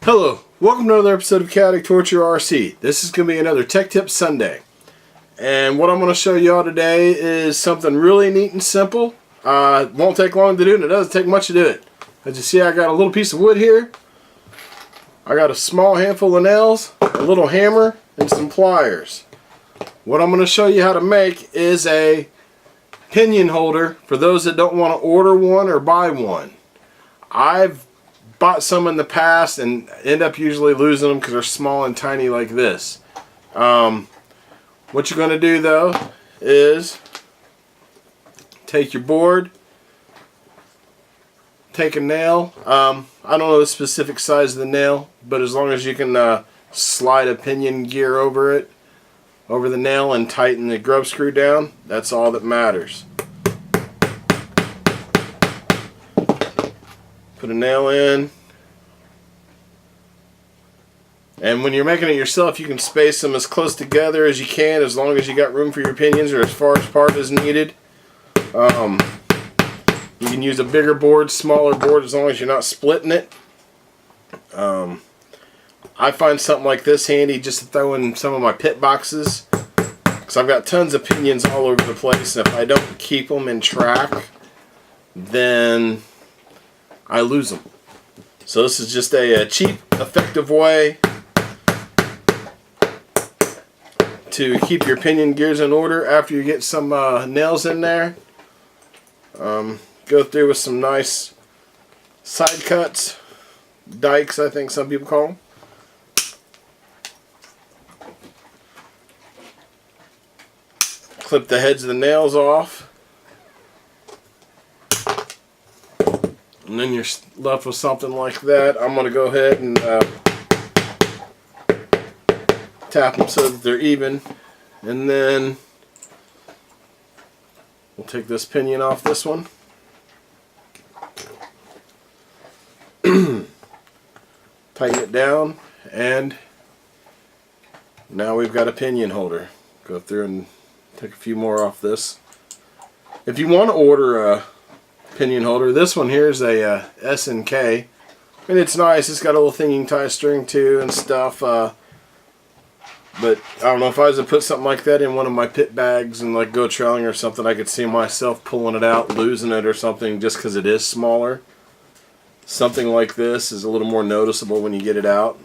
Hello, welcome to another episode of Chaotic Torture RC. This is going to be another Tech Tip Sunday. And what I'm going to show you all today is something really neat and simple. It won't take long to do, and it doesn't take much to do it. As you see, I got a little piece of wood here. I got a small handful of nails, a little hammer, and some pliers. What I'm going to show you how to make is a pinion holder for those that don't want to order one or buy one. I've bought some in the past and end up usually losing them because they're small and tiny like this. What you're going to do though is take your board, take a nail. I don't know the specific size of the nail, but as long as you can slide a pinion gear over it, over the nail, and tighten the grub screw down, that's all that matters. Put a nail in, and when you're making it yourself, you can space them as close together as you can, as long as you got room for your pinions, or as far apart as needed. You can use a bigger board, smaller board, as long as you're not splitting it. I find something like this handy just to throw in some of my pit boxes, because I've got tons of pinions all over the place, and if I don't keep them in track, then I lose them. So this is just a cheap, effective way to keep your pinion gears in order after you get some nails in there. Go through with some nice side cuts, dikes I think some people call them. Clip the heads of the nails off. And then you're left with something like that. I'm going to go ahead and tap them so that they're even. And then we'll take this pinion off this one. Tighten it down, and now we've got a pinion holder. Go through and take a few more off this. If you want to order a pinion holder, this one here is a S&K, and it's nice. It's got a little thing you can tie a string to and stuff, but I don't know, if I was to put something like that in one of my pit bags and like go trailing or something, I could see myself pulling it out, losing it or something, just because it is smaller. Something like this is a little more noticeable when you get it out.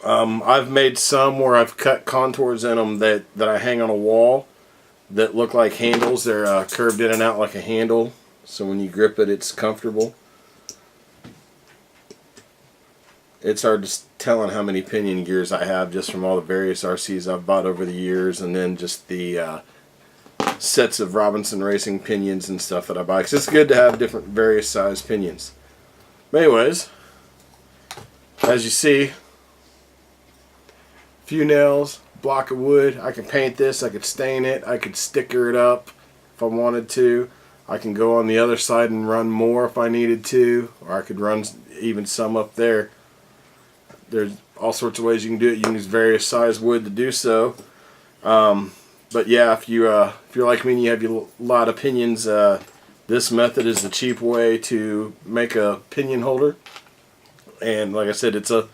I've made some where I've cut contours in them that I hang on a wall that look like handles. They're curved in and out like a handle, so when you grip it, it's comfortable. It's hard to telling how many pinion gears I have just from all the various RCs I've bought over the years, and then just the sets of Robinson Racing pinions and stuff that I buy, because it's good to have different various size pinions. But anyways, as you see, a few nails, block of wood. I can paint this, I could stain it, I could sticker it up if I wanted to. I can go on the other side and run more if I needed to, or I could run even some up there. There's all sorts of ways you can do it. You can use various size wood to do so. But yeah, if you're like me and you have a lot of pinions, this method is the cheap way to make a pinion holder. And like I said, it's a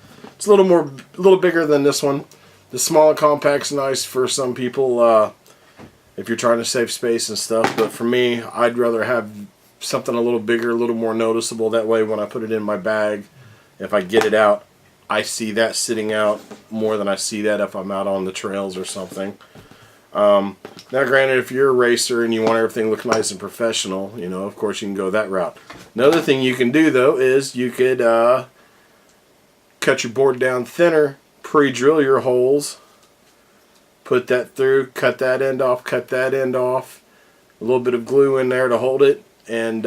little bigger than this one. The small and compact's nice for some people if you're trying to save space and stuff. But for me, I'd rather have something a little bigger, a little more noticeable. That way, when I put it in my bag, if I get it out, I see that sitting out more than I see that if I'm out on the trails or something. Now granted, if you're a racer and you want everything to look nice and professional, you know, of course you can go that route. Another thing you can do though is you could cut your board down thinner, pre-drill your holes, put that through, cut that end off, a little bit of glue in there to hold it, and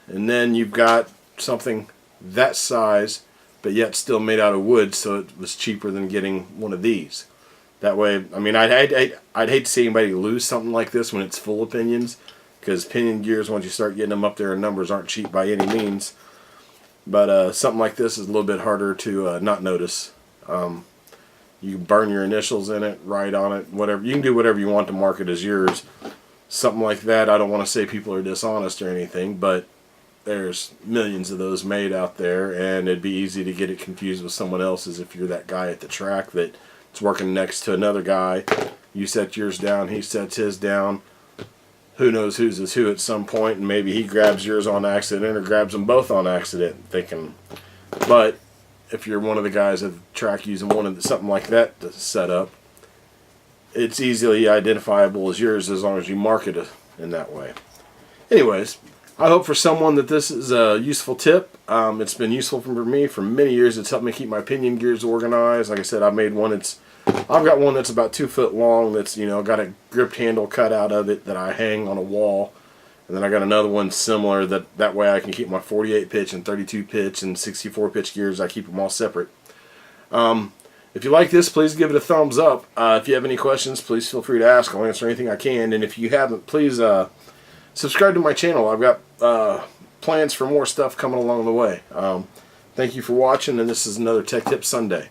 then you've got something that size but yet still made out of wood, so it was cheaper than getting one of these. That way, I mean, I'd hate to see anybody lose something like this when it's full of pinions, because pinion gears, once you start getting them up there in numbers, aren't cheap by any means. But something like this is a little bit harder to not notice. You can burn your initials in it, write on it, whatever. You can do whatever you want to mark it as yours. Something like that, I don't want to say people are dishonest or anything, but there's millions of those made out there, and it'd be easy to get it confused with someone else's if you're that guy at the track that's working next to another guy. You set yours down, he sets his down. Who knows whose is who at some point, and maybe he grabs yours on accident or grabs them both on accident, thinking. But if you're one of the guys at the track using something like that to set up, it's easily identifiable as yours as long as you mark it in that way. Anyways, I hope for someone that this is a useful tip. It's been useful for me for many years. It's helped me keep my pinion gears organized. Like I said, I've got one that's about 2 foot long that's, got a grip handle cut out of it that I hang on a wall. And then I got another one similar that way I can keep my 48 pitch and 32 pitch and 64 pitch gears. I keep them all separate. If you like this, please give it a thumbs up. If you have any questions, please feel free to ask. I'll answer anything I can. And if you haven't, please subscribe to my channel. I've got plans for more stuff coming along the way. Thank you for watching, and this is another Tech Tip Sunday.